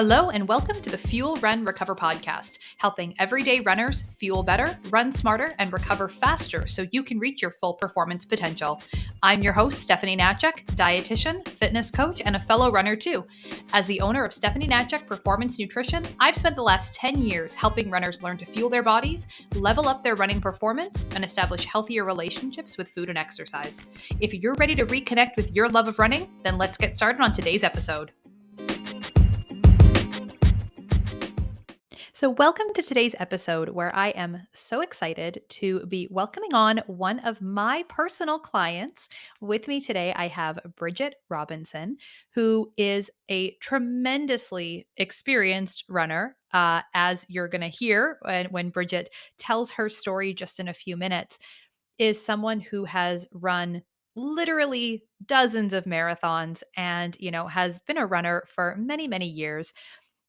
Hello and welcome to the Fuel, Run, Recover podcast, helping everyday runners fuel better, run smarter, and recover faster so you can reach your full performance potential. I'm your host, Stephanie Natchek, dietitian, fitness coach, and a fellow runner too. As the owner of Stephanie Natchek Performance Nutrition, I've spent the last 10 years helping runners learn to fuel their bodies, level up their running performance, and establish healthier relationships with food and exercise. If you're ready to reconnect with your love of running, then let's get started on today's episode. So, welcome to today's episode where I am so excited to be welcoming on one of my personal clients. With me today, I have Bridget Robinson, who is a tremendously experienced runner. As you're going to hear when Bridget tells her story just in a few minutes, is someone who has run literally dozens of marathons and, has been a runner for many, many years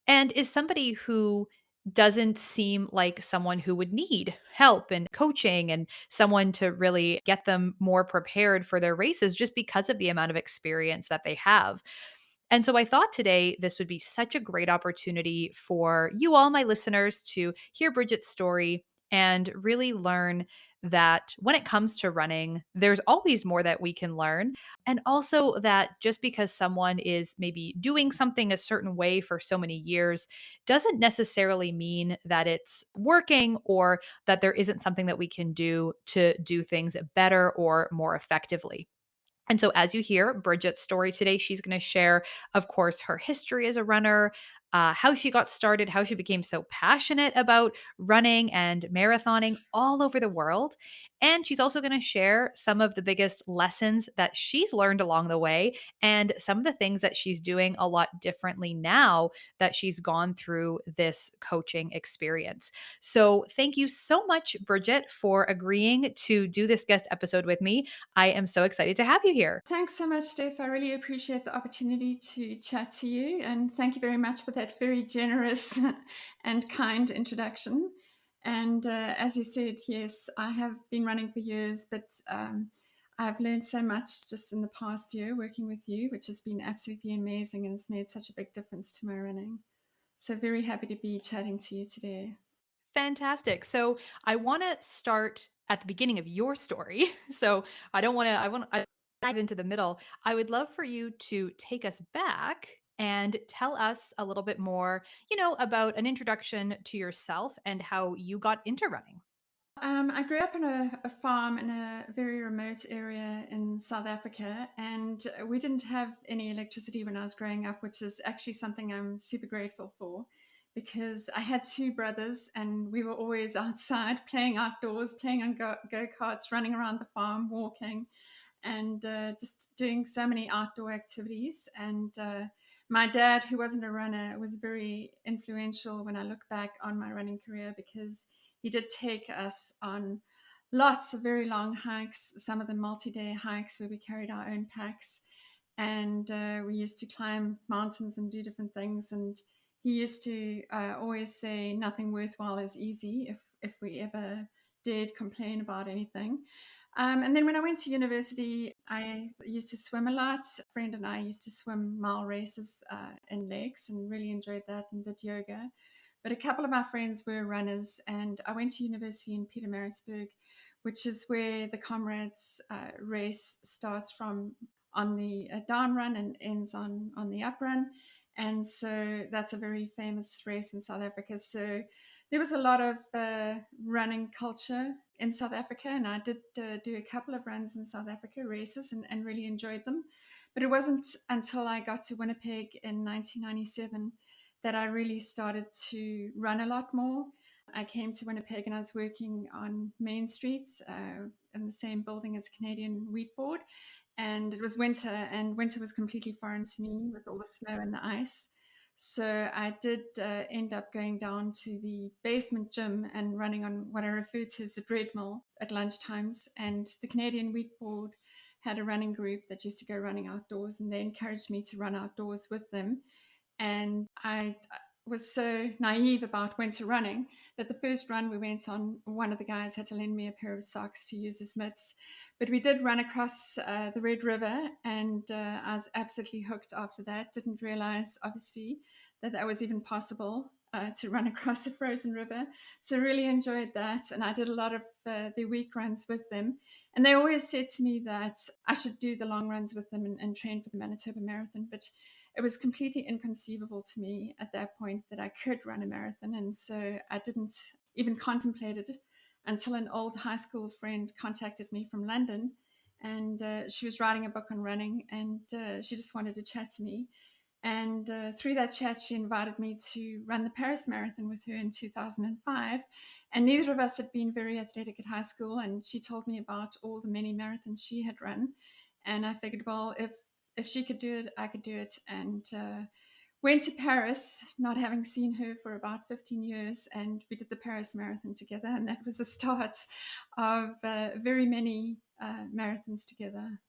and is somebody who doesn't seem like someone who would need help and coaching and someone to really get them more prepared for their races just because of the amount of experience that they have. And so I thought today this would be such a great opportunity for you all, my listeners, to hear Bridget's story and really learn that when it comes to running, there's always more that we can learn. And also that just because someone is maybe doing something a certain way for so many years doesn't necessarily mean that it's working or that there isn't something that we can do to do things better or more effectively. And so, as you hear Bridget's story today, she's going to share, of course, her history as a runner, how she got started, how she became so passionate about running and marathoning all over the world. And she's also going to share some of the biggest lessons that she's learned along the way and some of the things that she's doing a lot differently now that she's gone through this coaching experience. So, thank you so much, Bridget, for agreeing to do this guest episode with me. I am so excited to have you here. Thanks so much, Steph. I really appreciate the opportunity to chat to you. And thank you very much for that very generous and kind introduction. And as you said, yes, I have been running for years, but I've learned so much just in the past year working with you, which has been absolutely amazing and has made such a big difference to my running. So very happy to be chatting to you today. Fantastic. So I want to start at the beginning of your story. So I dive into the middle. I would love for you to take us back and tell us a little bit more, about an introduction to yourself and how you got into running. I grew up on a farm in a very remote area in South Africa, and we didn't have any electricity when I was growing up, which is actually something I'm super grateful for because I had two brothers and we were always outside playing outdoors, playing on go-karts, running around the farm, walking, and just doing so many outdoor activities. And my dad, who wasn't a runner, was very influential when I look back on my running career because he did take us on lots of very long hikes, some of them multi-day hikes where we carried our own packs. And we used to climb mountains and do different things. And he used to always say, nothing worthwhile is easy if we ever did complain about anything. And then when I went to university, I used to swim a lot. A friend and I used to swim mile races in lakes and really enjoyed that and did yoga. But a couple of my friends were runners, and I went to university in Pietermaritzburg, which is where the Comrades race starts from on the down run and ends on the up run. And so that's a very famous race in South Africa. So there was a lot of running culture in South Africa, and I did do a couple of runs in South Africa, races, and really enjoyed them. But it wasn't until I got to Winnipeg in 1997 that I really started to run a lot more. I came to Winnipeg and I was working on Main Street in the same building as Canadian Wheat Board. And it was winter, and winter was completely foreign to me with all the snow and the ice. So I did end up going down to the basement gym and running on what I refer to as the treadmill at lunchtimes. And the Canadian Wheat Board had a running group that used to go running outdoors, and they encouraged me to run outdoors with them. And I was so naive about winter running that the first run we went on, one of the guys had to lend me a pair of socks to use as mitts. But we did run across the Red River, and I was absolutely hooked after that. Didn't realize, obviously, that that was even possible to run across a frozen river. So really enjoyed that. And I did a lot of the week runs with them. And they always said to me that I should do the long runs with them and train for the Manitoba Marathon. But it was completely inconceivable to me at that point that I could run a marathon. And so I didn't even contemplate it until an old high school friend contacted me from London. And she was writing a book on running, and she just wanted to chat to me. And through that chat, she invited me to run the Paris Marathon with her in 2005. And neither of us had been very athletic at high school. And she told me about all the many marathons she had run. And I figured, well, if she could do it, I could do it. And went to Paris, not having seen her for about 15 years. And we did the Paris Marathon together. And that was the start of very many marathons together.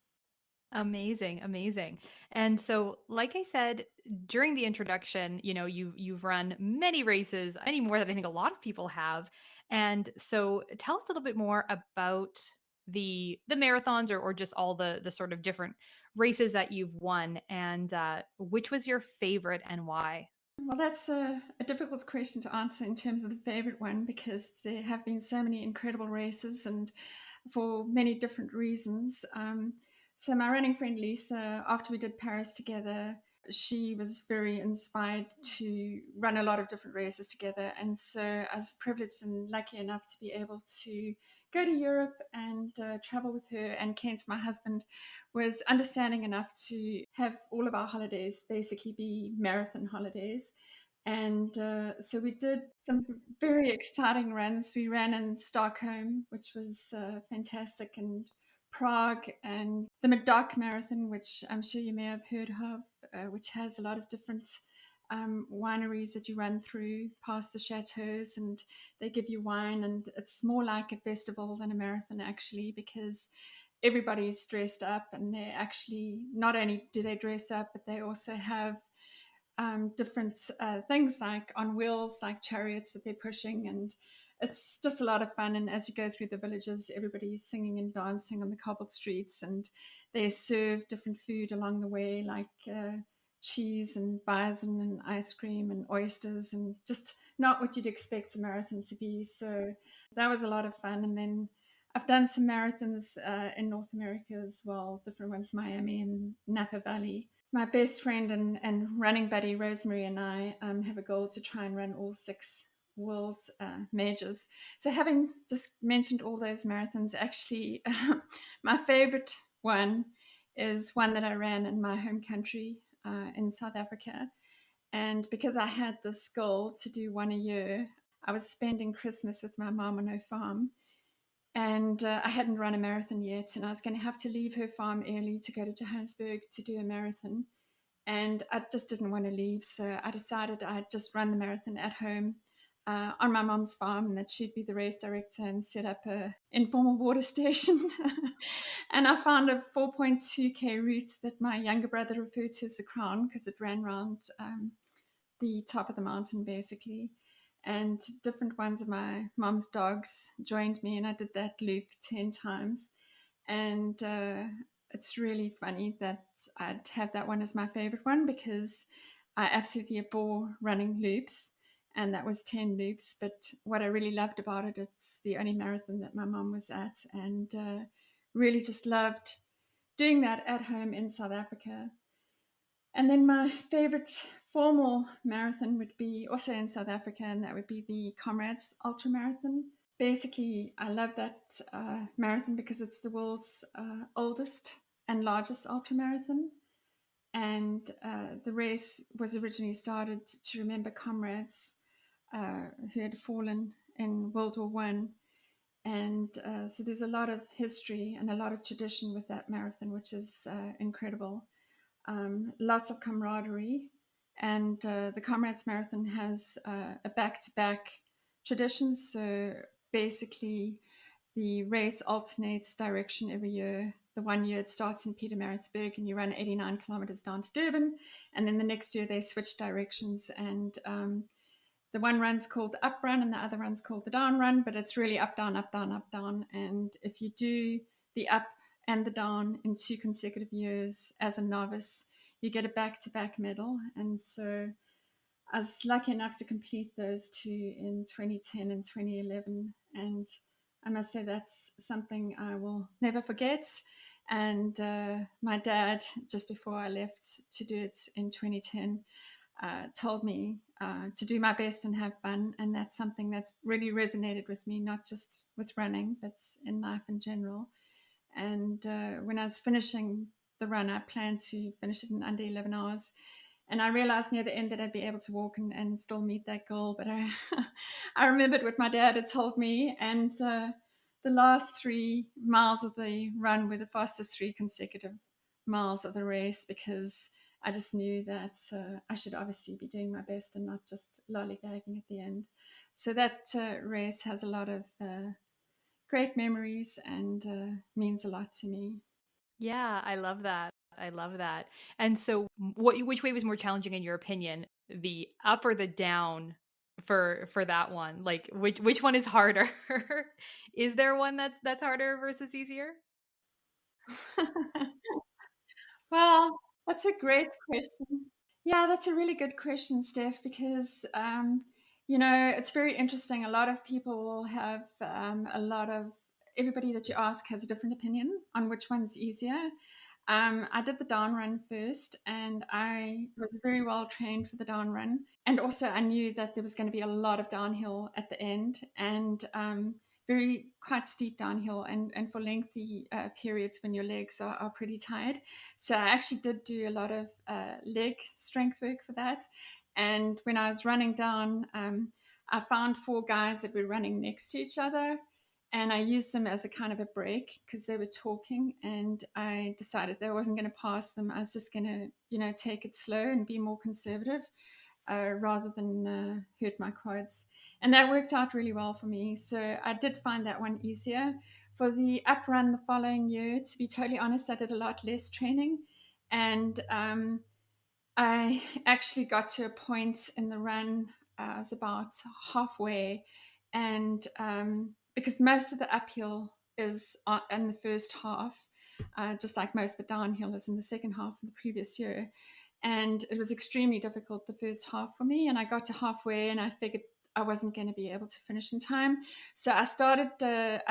Amazing, amazing. And so, like I said during the introduction, you've run many races, many more than I think a lot of people have. And so, tell us a little bit more about the marathons, or just all the sort of different races that you've won, and which was your favorite and why? Well, that's a difficult question to answer in terms of the favorite one because there have been so many incredible races and for many different reasons. So, my running friend Lisa, after we did Paris together, she was very inspired to run a lot of different races together. And so, I was privileged and lucky enough to be able to go to Europe and travel with her. And Kent, my husband, was understanding enough to have all of our holidays basically be marathon holidays. And so we did some very exciting runs. We ran in Stockholm, which was fantastic, and Prague, and the Medoc Marathon, which I'm sure you may have heard of, which has a lot of different wineries that you run through past the chateaus, and they give you wine, and it's more like a festival than a marathon actually, because everybody's dressed up, and they actually not only do they dress up, but they also have different things like on wheels, like chariots that they're pushing, and it's just a lot of fun. And as you go through the villages, everybody's singing and dancing on the cobbled streets, and they serve different food along the way, like cheese and bison and ice cream and oysters, and just not what you'd expect a marathon to be. So that was a lot of fun. And then I've done some marathons in North America as well, different ones, Miami and Napa Valley. My best friend and running buddy Rosemary and I have a goal to try and run all 6 world majors. So, having just mentioned all those marathons, actually, my favorite one is one that I ran in my home country in South Africa. And because I had this goal to do one a year, I was spending Christmas with my mom on her farm. And I hadn't run a marathon yet, and I was going to have to leave her farm early to go to Johannesburg to do a marathon. And I just didn't want to leave. So I decided I'd just run the marathon at home on my mom's farm, and that she'd be the race director and set up a informal water station. And I found a 4.2K route that my younger brother referred to as the crown because it ran around the top of the mountain basically. And different ones of my mom's dogs joined me, and I did that loop 10 times. And it's really funny that I'd have that one as my favorite one because I absolutely adore running loops. And that was 10 loops. But what I really loved about it, it's the only marathon that my mom was at. And really just loved doing that at home in South Africa. And then my favorite formal marathon would be also in South Africa, and that would be the Comrades Ultra Marathon. Basically, I love that marathon because it's the world's oldest and largest ultra marathon. And the race was originally started to remember comrades who had fallen in World War One. And so there's a lot of history and a lot of tradition with that marathon, which is incredible. Lots of camaraderie. And the Comrades Marathon has a back to back tradition. So basically, the race alternates direction every year. The one year it starts in Pietermaritzburg and you run 89 kilometers down to Durban. And then the next year they switch directions. And the one run's called the up run and the other run's called the down run, but it's really up, down, up, down, up, down. And if you do the up and the down in 2 consecutive years as a novice, you get a back-to-back medal. And so I was lucky enough to complete those two in 2010 and 2011. And I must say that's something I will never forget. And my dad, just before I left to do it in 2010, told me to do my best and have fun. And that's something that's really resonated with me, not just with running, but in life in general. And when I was finishing the run, I planned to finish it in under 11 hours. And I realized near the end that I'd be able to walk and still meet that goal. But I remembered what my dad had told me. And the last 3 miles of the run were the fastest 3 consecutive miles of the race, because I just knew that I should obviously be doing my best and not just lollygagging at the end. So that race has a lot of great memories and means a lot to me. Yeah, I love that. I love that. And so which way was more challenging in your opinion? The up or the down for that one? Like which one is harder? Is there one that's harder versus easier? Well, that's a great question. Yeah, that's a really good question, Steph, because it's very interesting. A lot of people will have everybody that you ask has a different opinion on which one's easier. I did the down run first, and I was very well trained for the down run. And also, I knew that there was going to be a lot of downhill at the end, and very quite steep downhill, and for lengthy periods when your legs are pretty tired. So I actually did do a lot of leg strength work for that. And when I was running down, I found 4 guys that were running next to each other, and I used them as a kind of a break because they were talking, and I decided that I wasn't going to pass them. I was just going to, take it slow and be more conservative rather than hurt my quads. And that worked out really well for me. So I did find that one easier. For the up run the following year, to be totally honest, I did a lot less training. And I actually got to a point in the run, I was about halfway, and because most of the uphill is in the first half, just like most of the downhill is in the second half of the previous year. And it was extremely difficult the first half for me. And I got to halfway and I figured I wasn't going to be able to finish in time. So I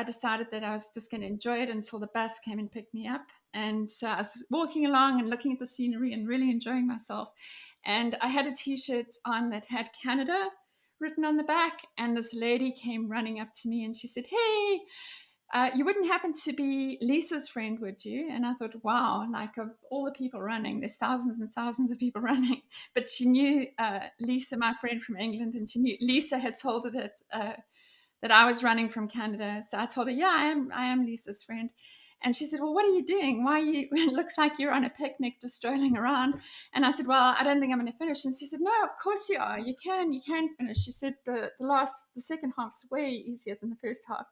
decided that I was just going to enjoy it until the bus came and picked me up. And so I was walking along and looking at the scenery and really enjoying myself. And I had a t-shirt on that had Canada written on the back. And this lady came running up to me and she said, "Hey, you wouldn't happen to be Lisa's friend, would you?" And I thought, wow, like of all the people running, there's thousands and thousands of people running. But she knew Lisa, my friend from England, and she knew Lisa had told her that I was running from Canada. So I told her, yeah, I am Lisa's friend. And she said, "Well, what are you doing? Why are you, it looks like you're on a picnic just strolling around." And I said, "Well, I don't think I'm going to finish." And she said, "No, of course you are. You can finish." She said, the second half's way easier than the first half."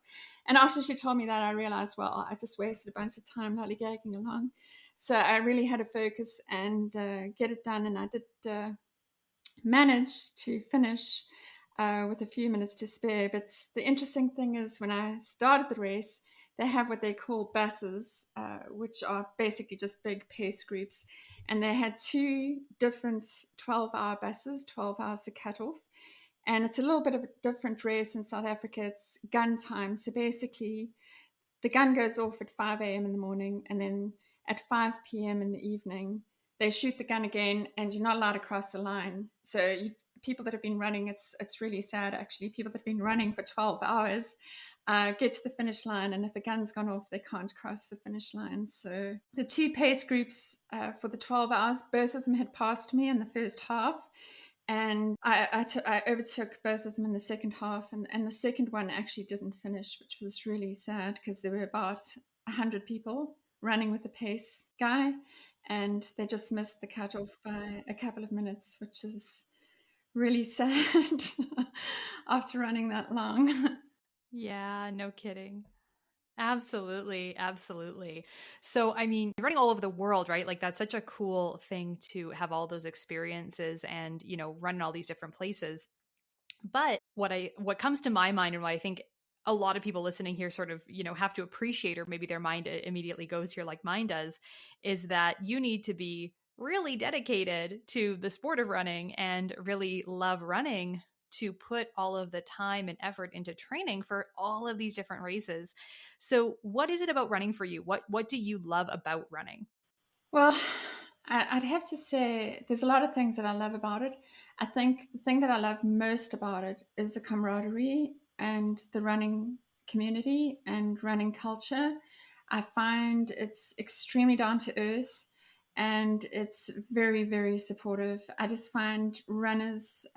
And after she told me that, I realized, well, I just wasted a bunch of time lollygagging along. So I really had to focus and get it done. And I did manage to finish with a few minutes to spare. But the interesting thing is, when I started the race, they have what they call buses, which are basically just big pace groups. And they had 2 different 12-hour buses, 12 hours to cut off. And it's a little bit of a different race in South Africa. It's gun time. So basically, the gun goes off at 5 a.m. in the morning, and then at 5 p.m. in the evening, they shoot the gun again, and you're not allowed to cross the line. So people that have been running, it's really sad actually. People that have been running for 12 hours get to the finish line, and if the gun's gone off, they can't cross the finish line. So the 2 pace groups for the 12 hours, both of them had passed me in the first half. And I overtook both of them in the second half, and the second one actually didn't finish, which was really sad because there were about 100 people running with the pace guy, and they just missed the cutoff by a couple of minutes, which is really sad after running that long. Yeah, no kidding. Absolutely, absolutely. So, I mean, you're running all over the world, right? Like that's such a cool thing to have all those experiences and, run in all these different places. But what comes to my mind and what I think a lot of people listening here sort of, have to appreciate, or maybe their mind immediately goes here like mine does, is that you need to be really dedicated to the sport of running and really love running to put all of the time and effort into training for all of these different races. So, what is it about running for you? What do you love about running? Well, I'd have to say there's a lot of things that I love about it. I think the thing that I love most about it is the camaraderie and the running community and running culture. I find it's extremely down to earth and it's very, very supportive. I just find runners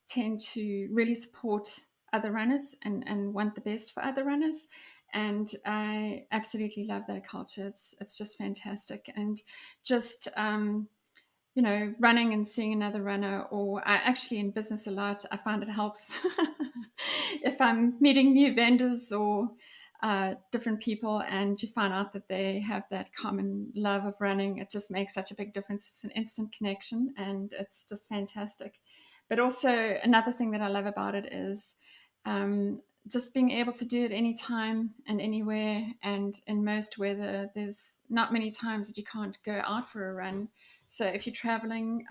tend to really support other runners and want the best for other runners, and I absolutely love that culture. It's just fantastic, and just running and seeing another runner, or I actually in business a lot, I find it helps if I'm meeting new vendors or different people, and you find out that they have that common love of running. It just makes such a big difference. It's an instant connection, and it's just fantastic. But also another thing that I love about it is um, just being able to do it anytime and anywhere, and in most weather. There's not many times that you can't go out for a run. So if you're traveling,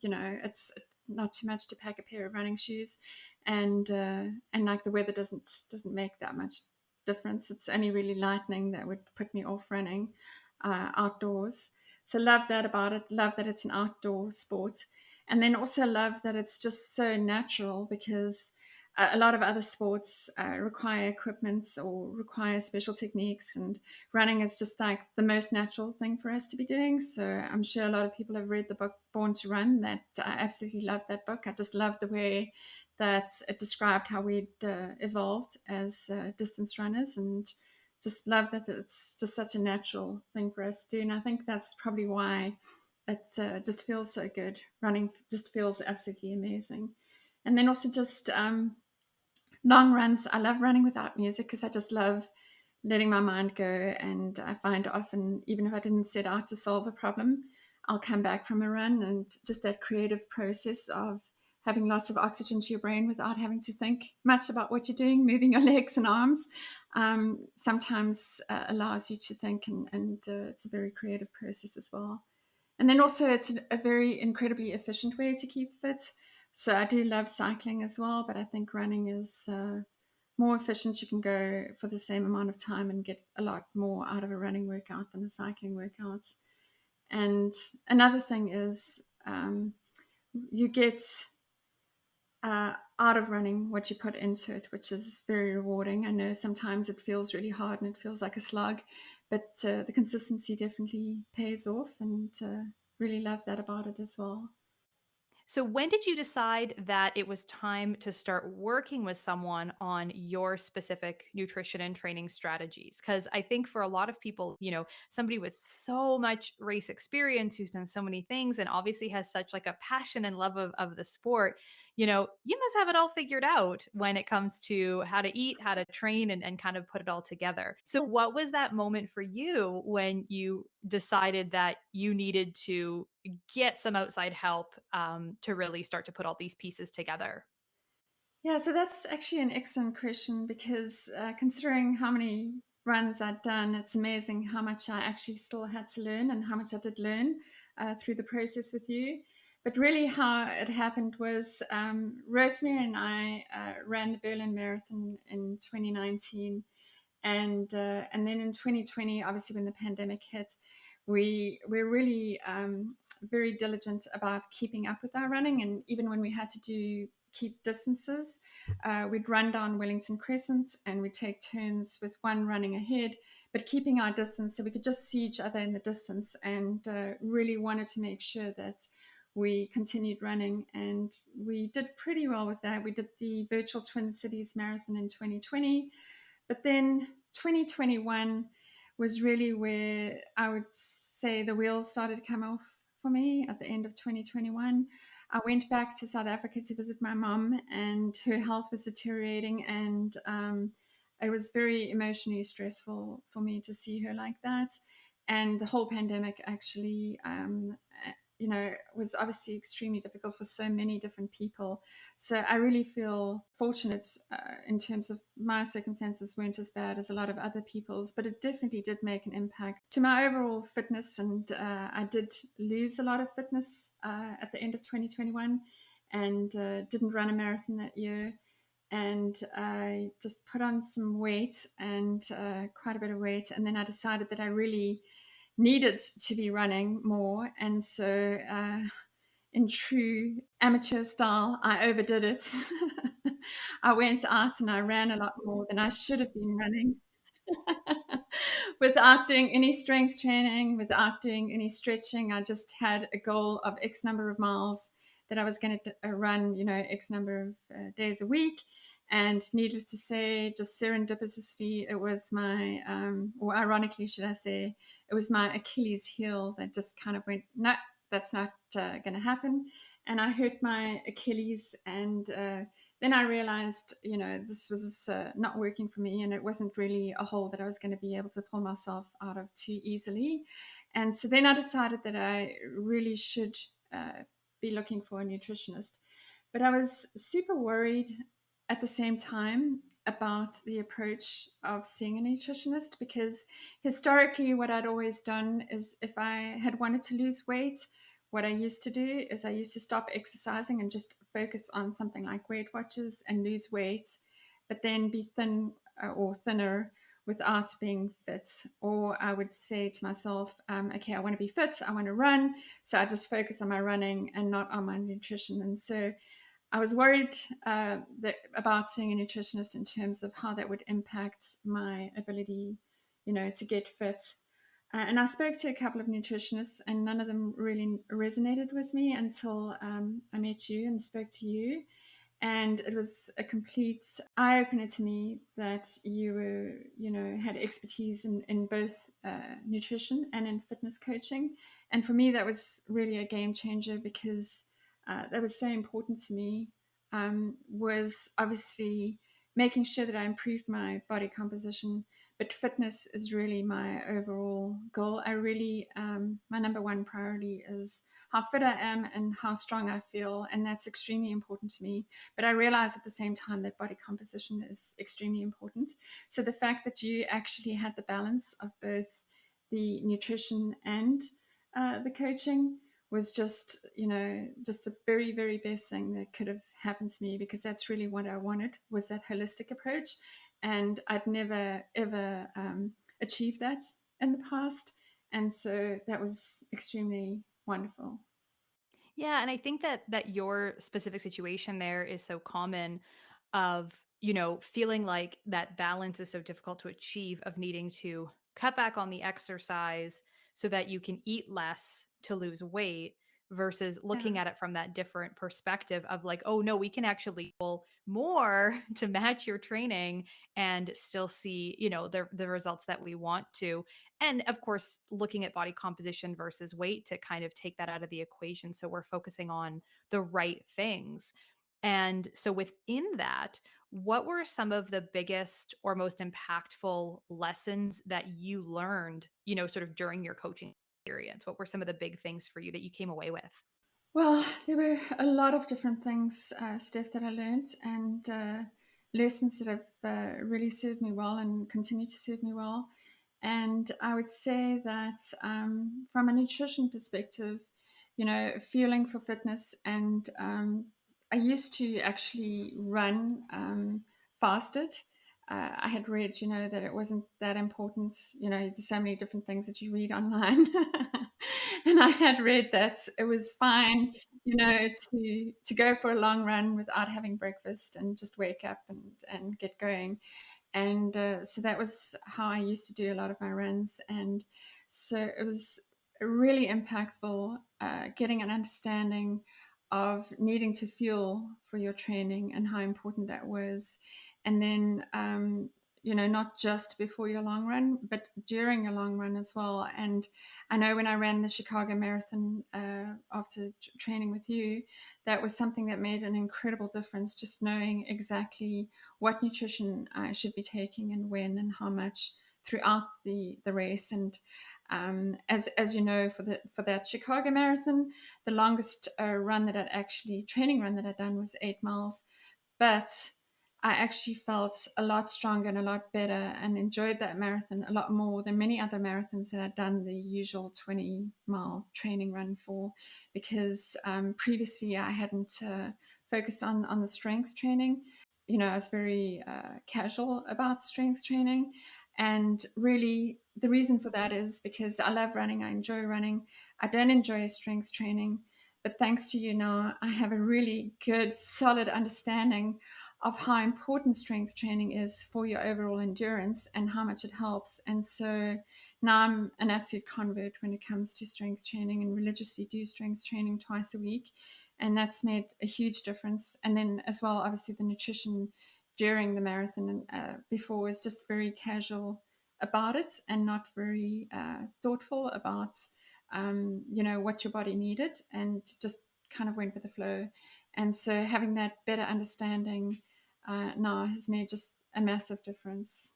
it's not too much to pack a pair of running shoes, and like the weather doesn't make that much difference. It's only really lightning that would put me off running outdoors. So love that about it. Love that it's an outdoor sport, and then also love that it's just so natural, because a lot of other sports require equipment or require special techniques, and running is just like the most natural thing for us to be doing. So I'm sure a lot of people have read the book Born to Run. That I absolutely love that book. I just love the way that it described how we'd evolved as distance runners, and just love that it's just such a natural thing for us to do. And I think that's probably why it just feels so good. Running just feels absolutely amazing. And then also just long runs. I love running without music because I just love letting my mind go. And I find often, even if I didn't set out to solve a problem, I'll come back from a run, and just that creative process of having lots of oxygen to your brain without having to think much about what you're doing, moving your legs and arms, sometimes allows you to think, and it's a very creative process as well. And then also, it's a very incredibly efficient way to keep fit. So I do love cycling as well, but I think running is more efficient. You can go for the same amount of time and get a lot more out of a running workout than a cycling workout. And another thing is you get out of running what you put into it, which is very rewarding. I know sometimes it feels really hard and it feels like a slog, but the consistency definitely pays off, and really love that about it as well. So, when did you decide that it was time to start working with someone on your specific nutrition and training strategies? Because I think for a lot of people, somebody with so much race experience who's done so many things and obviously has such like a passion and love of the sport, you must have it all figured out when it comes to how to eat, how to train, and kind of put it all together. So, what was that moment for you when you decided that you needed to get some outside help to really start to put all these pieces together? Yeah, so that's actually an excellent question, because considering how many runs I'd done, it's amazing how much I actually still had to learn and how much I did learn through the process with you. But really, how it happened was Rosemary and I ran the Berlin Marathon in 2019, and then in 2020, obviously when the pandemic hit, we're really very diligent about keeping up with our running, and even when we had to do keep distances, we'd run down Wellington Crescent and we'd take turns with one running ahead, but keeping our distance so we could just see each other in the distance, and really wanted to make sure that we continued running, and we did pretty well with that. We did the virtual Twin Cities Marathon in 2020, but then 2021 was really where I would say the wheels started to come off for me at the end of 2021. I went back to South Africa to visit my mom, and her health was deteriorating, and it was very emotionally stressful for me to see her like that. And the whole pandemic actually was obviously extremely difficult for so many different people. So I really feel fortunate in terms of my circumstances weren't as bad as a lot of other people's, but it definitely did make an impact to my overall fitness. And I did lose a lot of fitness at the end of 2021 and didn't run a marathon that year. And I just put on some weight and quite a bit of weight. And then I decided that I really needed to be running more. And so, in true amateur style, I overdid it. I went out and I ran a lot more than I should have been running. Without doing any strength training, without doing any stretching. I just had a goal of X number of miles that I was going to run, X number of days a week. And needless to say, just serendipitously, it was my, or ironically, should I say, it was my Achilles heel that just kind of went, no, that's not going to happen. And I hurt my Achilles, and then I realized, this was not working for me, and it wasn't really a hole that I was going to be able to pull myself out of too easily. And so then I decided that I really should be looking for a nutritionist. But I was super worried at the same time about the approach of seeing a nutritionist, because historically, what I'd always done is if I had wanted to lose weight, what I used to do is I used to stop exercising and just focus on something like Weight Watchers and lose weight, but then be thin or thinner without being fit. Or I would say to myself, okay, I want to be fit, I want to run. So I just focus on my running and not on my nutrition. And so I was worried about seeing a nutritionist in terms of how that would impact my ability, to get fit. And I spoke to a couple of nutritionists, and none of them really resonated with me until I met you and spoke to you. And it was a complete eye opener to me that you were, had expertise in both nutrition and in fitness coaching. And for me, that was really a game changer, because that was so important to me. Was obviously making sure that I improved my body composition, but fitness is really my overall goal. I really, my number one priority is how fit I am and how strong I feel, and that's extremely important to me. But I realize at the same time that body composition is extremely important. So the fact that you actually had the balance of both the nutrition and the coaching was just, just the very, very best thing that could have happened to me, because that's really what I wanted, was that holistic approach. And I'd never, ever achieved that in the past. And so that was extremely wonderful. Yeah, and I think that your specific situation there is so common of, feeling like that balance is so difficult to achieve, of needing to cut back on the exercise so that you can eat less to lose weight, versus Yeah. looking at it from that different perspective of like, oh no, we can actually pull more to match your training and still see, the results that we want to. And of course, looking at body composition versus weight to kind of take that out of the equation. So we're focusing on the right things. And so within that, what were some of the biggest or most impactful lessons that you learned, sort of during your coaching experience? What were some of the big things for you that you came away with? Well, there were a lot of different things, Steph, that I learned, and lessons that have really served me well and continue to serve me well. And I would say that from a nutrition perspective, fueling for fitness, and I used to actually run fasted. I had read, that it wasn't that important. There's so many different things that you read online. And I had read that it was fine, to go for a long run without having breakfast and just wake up and get going. And so that was how I used to do a lot of my runs. And so it was really impactful, getting an understanding of needing to fuel for your training and how important that was. And then, not just before your long run, but during your long run as well. And I know when I ran the Chicago Marathon after training with you, that was something that made an incredible difference, just knowing exactly what nutrition I should be taking and when and how much throughout the race. And As you know, for that Chicago Marathon, the longest training run that I'd done was 8 miles, but I actually felt a lot stronger and a lot better and enjoyed that marathon a lot more than many other marathons that I'd done the usual 20-mile training run for, because previously I hadn't focused on the strength training. I was very casual about strength training. And really, the reason for that is because I love running, I enjoy running. I don't enjoy strength training. But thanks to you now, I have a really good, solid understanding of how important strength training is for your overall endurance and how much it helps. And so now I'm an absolute convert when it comes to strength training, and religiously do strength training twice a week. And that's made a huge difference. And then, as well, obviously, the nutrition during the marathon and before was just very casual about it and not very thoughtful about what your body needed, and just kind of went with the flow. And so having that better understanding now has made just a massive difference.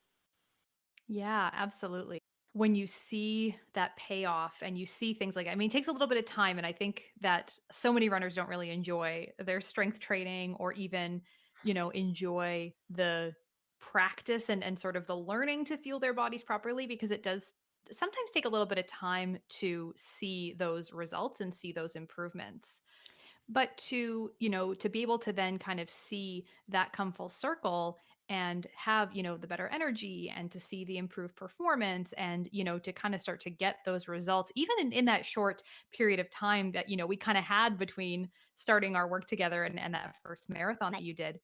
Yeah, absolutely. When you see that payoff and you see things like, I mean, it takes a little bit of time. And I think that so many runners don't really enjoy their strength training or even, enjoy the practice and sort of the learning to fuel their bodies properly, because it does sometimes take a little bit of time to see those results and see those improvements. But to be able to then kind of see that come full circle and have, the better energy and to see the improved performance and, to kind of start to get those results, even in that short period of time that, we kind of had between starting our work together and that first marathon that you did.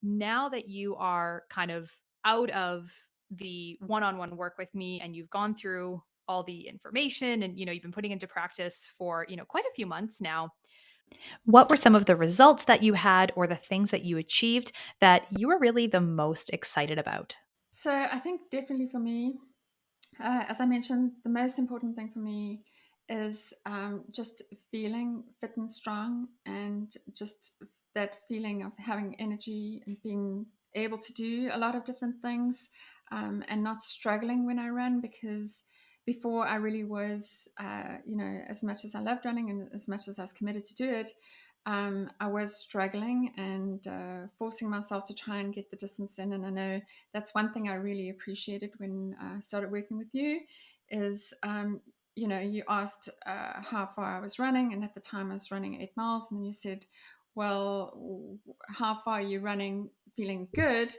Now that you are kind of out of the one-on-one work with me and you've gone through all the information and, you've been putting into practice for, quite a few months now, what were some of the results that you had or the things that you achieved that you were really the most excited about? So I think definitely for me, as I mentioned, the most important thing for me is just feeling fit and strong, and just that feeling of having energy and being able to do a lot of different things, and not struggling when I run. Because before I really was, as much as I loved running and as much as I was committed to do it, I was struggling and forcing myself to try and get the distance in. And I know that's one thing I really appreciated when I started working with you is, you asked how far I was running. And at the time I was running 8 miles. And then you said, well, how far are you running feeling good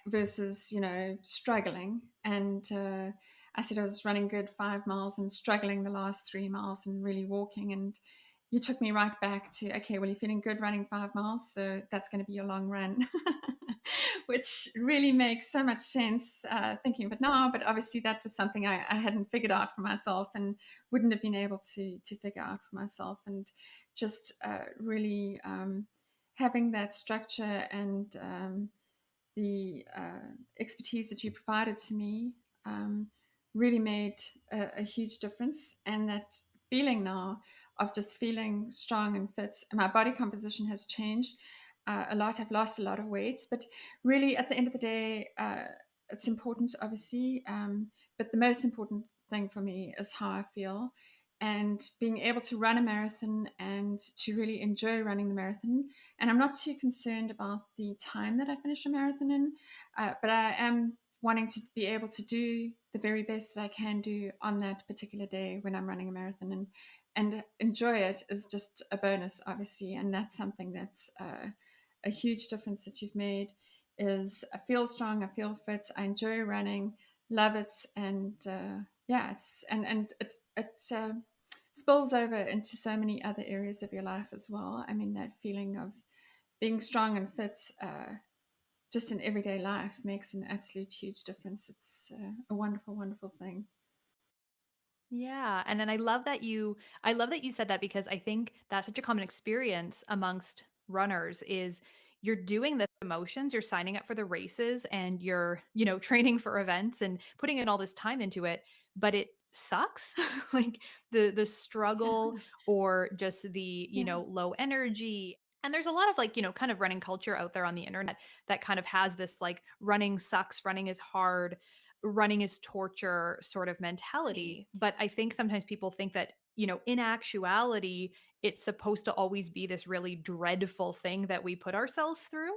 versus, struggling? And I said I was running good 5 miles and struggling the last 3 miles and really walking. And you took me right back to, okay, well, you're feeling good running 5 miles, so that's going to be your long run. Which really makes so much sense thinking of it now. But obviously, that was something I hadn't figured out for myself and wouldn't have been able to figure out for myself. And just really having that structure and the expertise that you provided to me really made a huge difference. And that feeling now of just feeling strong and fit, and my body composition has changed a lot. I've lost a lot of weight, but really at the end of the day, it's important, obviously. But the most important thing for me is how I feel. And being able to run a marathon and to really enjoy running the marathon. And I'm not too concerned about the time that I finish a marathon in, but I am wanting to be able to do the very best that I can do on that particular day when I'm running a marathon, and enjoy it is just a bonus, obviously. And that's something that's a huge difference that you've made. Is I feel strong, I feel fit, I enjoy running, love it. And yeah, it spills over into so many other areas of your life as well. I mean, that feeling of being strong and fit just in everyday life makes an absolute huge difference. It's a wonderful, wonderful thing. Yeah, and then I love that you said that, because I think that's such a common experience amongst runners is you're doing the emotions, you're signing up for the races and you're, training for events and putting in all this time into it, but it sucks. Like the struggle or just the, Yeah. low energy. And there's a lot of like, kind of running culture out there on the internet that kind of has this like running sucks, running is hard. running is torture sort of mentality. But I think sometimes people think that, in actuality, it's supposed to always be this really dreadful thing that we put ourselves through.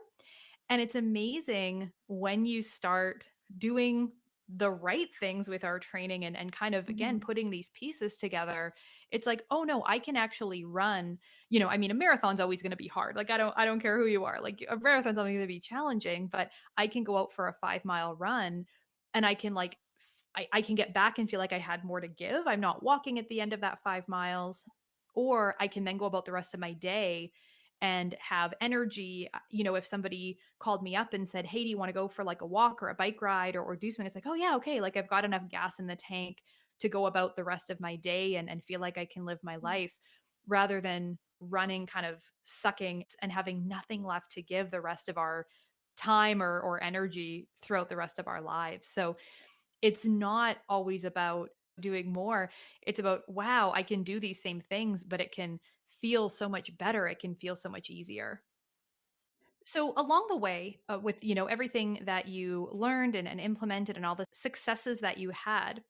And it's amazing when you start doing the right things with our training and kind of, again, Mhm. putting these pieces together. It's like, oh no, I can actually run. I mean, a marathon's always going to be hard. Like, I don't care who you are. Like, a marathon's always going to be challenging, but I can go out for a 5 mile run and I can like, I can get back and feel like I had more to give. I'm not walking at the end of that 5 miles. Or I can then go about the rest of my day and have energy. If somebody called me up and said, hey, do you want to go for like a walk or a bike ride or do something? It's like, oh yeah, okay. Like, I've got enough gas in the tank to go about the rest of my day and feel like I can live my life, rather than running kind of sucking and having nothing left to give the rest of our time or energy throughout the rest of our lives. So it's not always about doing more. It's about, wow, I can do these same things, but it can feel so much better. It can feel so much easier. So along the way, with everything that you learned and implemented and all the successes that you had,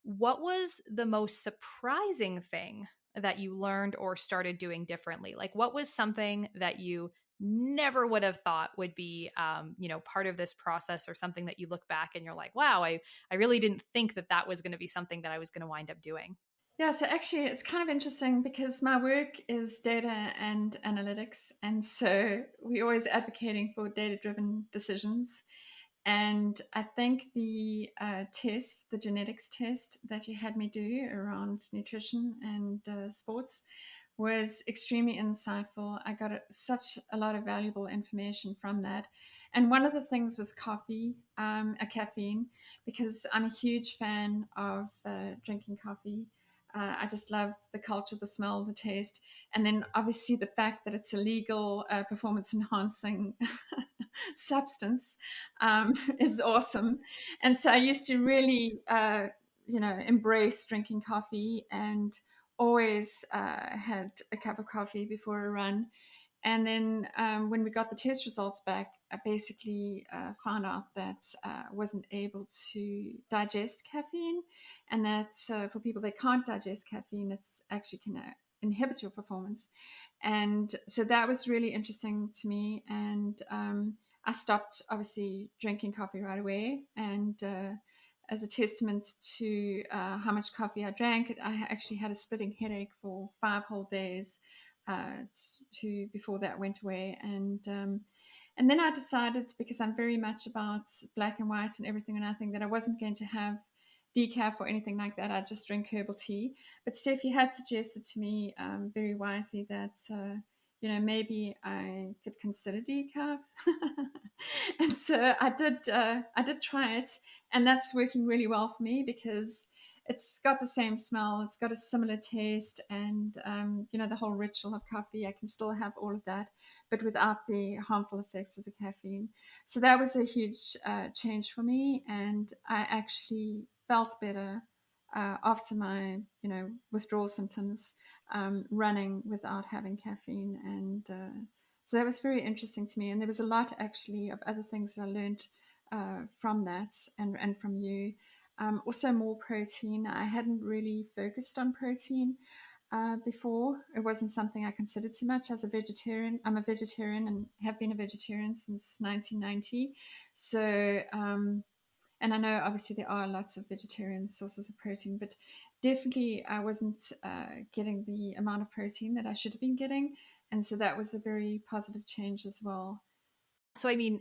what was the most surprising thing that you learned or started doing differently? Like, what was something that you never would have thought would be, part of this process, or something that you look back and you're like, wow, I really didn't think that that was going to be something that I was going to wind up doing. Yeah, so actually, it's kind of interesting because my work is data and analytics. And so we're always advocating for data driven decisions. And I think the test, the genetics test that you had me do around nutrition and sports, was extremely insightful. I got such a lot of valuable information from that. And one of the things was coffee, a caffeine, because I'm a huge fan of drinking coffee. I just love the culture, the smell, the taste, and then obviously the fact that it's a legal performance enhancing substance is awesome. And so I used to really, embrace drinking coffee and always had a cup of coffee before a run. And then when we got the test results back, I basically found out that I wasn't able to digest caffeine, and that's for people that can't digest caffeine, it's actually can inhibit your performance. And so that was really interesting to me. And I stopped obviously drinking coffee right away. And as a testament to how much coffee I drank, I actually had a splitting headache for 5 whole days before that went away. And then I decided, because I'm very much about black and white and everything and nothing, that I wasn't going to have decaf or anything like that. I just drink herbal tea. But Steph, you had suggested to me very wisely that maybe I could consider decaf, and so I did. I did try it, and that's working really well for me because it's got the same smell, it's got a similar taste, and the whole ritual of coffee. I can still have all of that, but without the harmful effects of the caffeine. So that was a huge change for me, and I actually felt better after my withdrawal symptoms, running without having caffeine. And so that was very interesting to me, and there was a lot actually of other things that I learned from that, and from you. Also more protein. I hadn't really focused on protein before. It wasn't something I considered too much as a vegetarian. I'm a vegetarian and have been a vegetarian since 1990. So and I know obviously there are lots of vegetarian sources of protein, but definitely I wasn't getting the amount of protein that I should have been getting. And so that was a very positive change as well. So, I mean,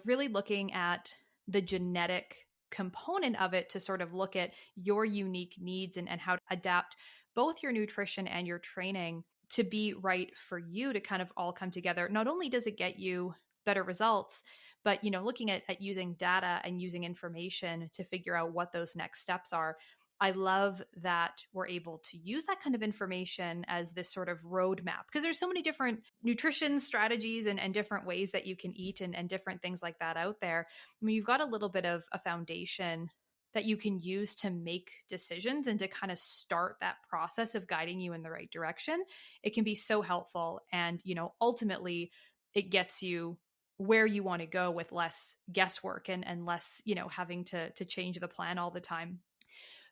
really looking at the genetic component of it to sort of look at your unique needs and how to adapt both your nutrition and your training to be right for you to kind of all come together. Not only does it get you better results, but looking at using data and using information to figure out what those next steps are. I love that we're able to use that kind of information as this sort of roadmap, because there's so many different nutrition strategies and different ways that you can eat and different things like that out there. I mean, you've got a little bit of a foundation that you can use to make decisions and to kind of start that process of guiding you in the right direction. It can be so helpful. And, ultimately, it gets you where you want to go with less guesswork and less, having to change the plan all the time.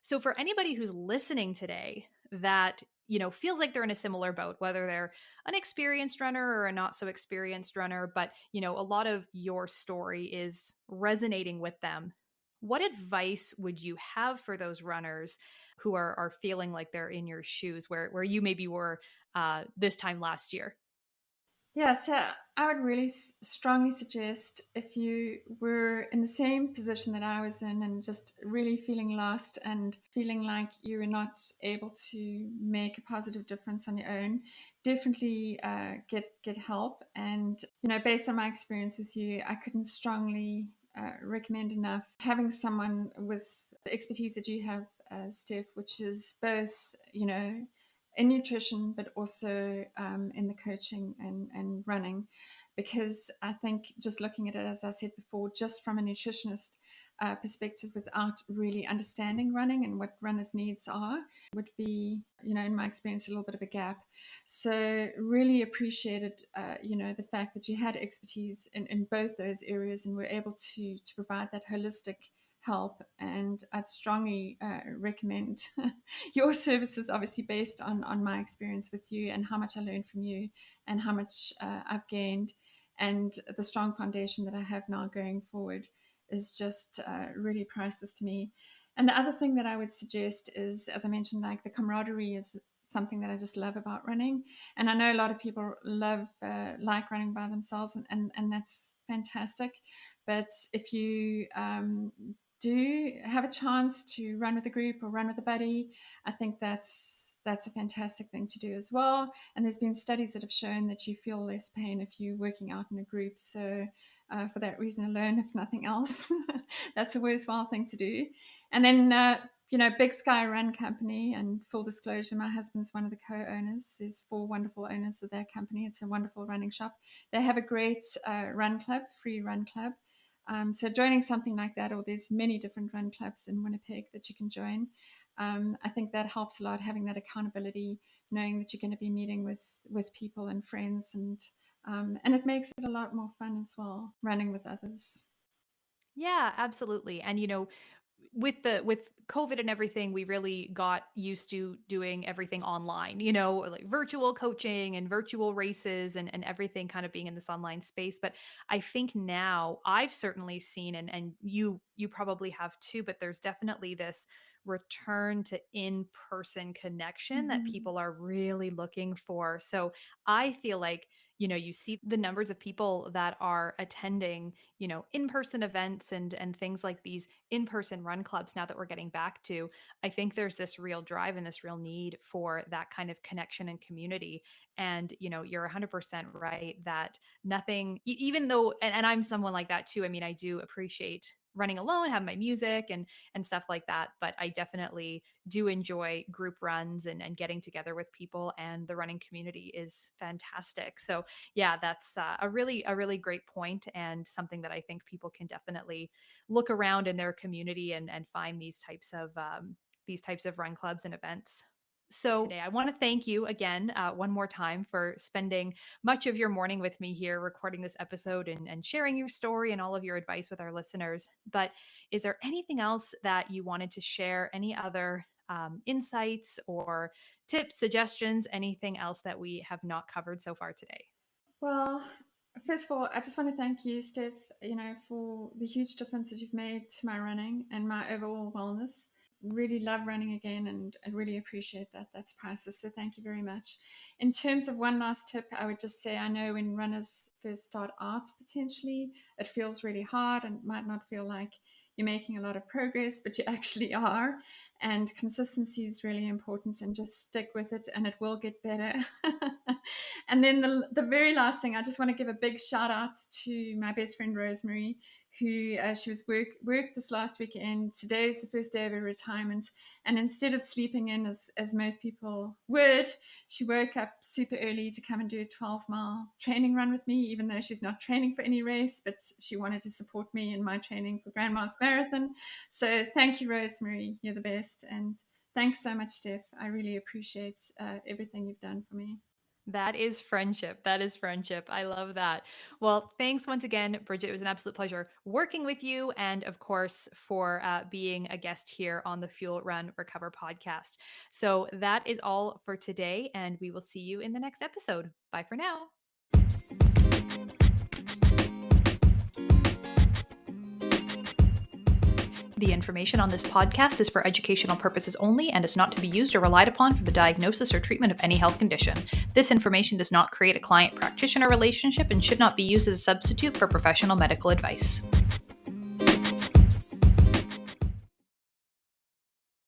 So for anybody who's listening today that, feels like they're in a similar boat, whether they're an experienced runner or a not so experienced runner, but, a lot of your story is resonating with them, what advice would you have for those runners who are feeling like they're in your shoes where you maybe were this time last year? Yeah, so I would really strongly suggest if you were in the same position that I was in and just really feeling lost and feeling like you were not able to make a positive difference on your own, definitely get help. And based on my experience with you, I couldn't strongly recommend enough having someone with the expertise that you have, Steph, which is both in nutrition, but also in the coaching and running. Because I think just looking at it, as I said before, just from a nutritionist perspective without really understanding running and what runners' needs are would be, in my experience, a little bit of a gap. So really appreciated, the fact that you had expertise in both those areas and were able to provide that holistic help. And I'd strongly recommend your services, obviously based on my experience with you and how much I learned from you and how much I've gained, and the strong foundation that I have now going forward is just really priceless to me. And the other thing that I would suggest is, as I mentioned, like the camaraderie is something that I just love about running. And I know a lot of people like running by themselves, and that's fantastic. But if you do have a chance to run with a group or run with a buddy, I think that's a fantastic thing to do as well. And there's been studies that have shown that you feel less pain if you're working out in a group. So for that reason alone, if nothing else, that's a worthwhile thing to do. And then Big Sky Run Company, and full disclosure, my husband's one of the co-owners. There's 4 wonderful owners of their company. It's a wonderful running shop. They have a great run club, free run club. So joining something like that, or there's many different run clubs in Winnipeg that you can join. I think that helps a lot, having that accountability, knowing that you're going to be meeting with people and friends, and it makes it a lot more fun as well, running with others. Yeah, absolutely. And with COVID and everything, we really got used to doing everything online, like virtual coaching and virtual races and everything kind of being in this online space. But I think now I've certainly seen, and you probably have too, but there's definitely this return to in-person connection that Mm-hmm. people are really looking for. So I feel like, you see the numbers of people that are attending, in-person events and things like these in-person run clubs now that we're getting back to. I think there's this real drive and this real need for that kind of connection and community. And you're 100% right that nothing, even though, and I'm someone like that too. I mean, I do appreciate running alone, have my music and stuff like that, but I definitely do enjoy group runs and getting together with people, and the running community is fantastic. So yeah, that's a really great point, and something that I think people can definitely look around in their community and find these types of run clubs and events. So today, I want to thank you again one more time for spending much of your morning with me here, recording this episode and sharing your story and all of your advice with our listeners. But is there anything else that you wanted to share? Any other insights or tips, suggestions, anything else that we have not covered so far today? Well, first of all, I just want to thank you, Steph, for the huge difference that you've made to my running and my overall wellness. Really love running again, and really appreciate that. That's priceless. So thank you very much. In terms of one last tip, I would just say I know when runners first start out, potentially, it feels really hard and might not feel like you're making a lot of progress, but you actually are. And consistency is really important, and just stick with it and it will get better. And then the very last thing, I just want to give a big shout out to my best friend Rosemary, who she was worked this last weekend. Today is the first day of her retirement, and instead of sleeping in as most people would, she woke up super early to come and do a 12-mile training run with me, even though she's not training for any race, but she wanted to support me in my training for Grandma's Marathon. So thank you, Rosemary. You're the best. And thanks so much, Steph. I really appreciate everything you've done for me. That is friendship. That is friendship. I love that. Well, thanks once again, Bridget. It was an absolute pleasure working with you. And of course, for being a guest here on the Fuel Run Recover podcast. So that is all for today. And we will see you in the next episode. Bye for now. The information on this podcast is for educational purposes only and is not to be used or relied upon for the diagnosis or treatment of any health condition. This information does not create a client-practitioner relationship and should not be used as a substitute for professional medical advice.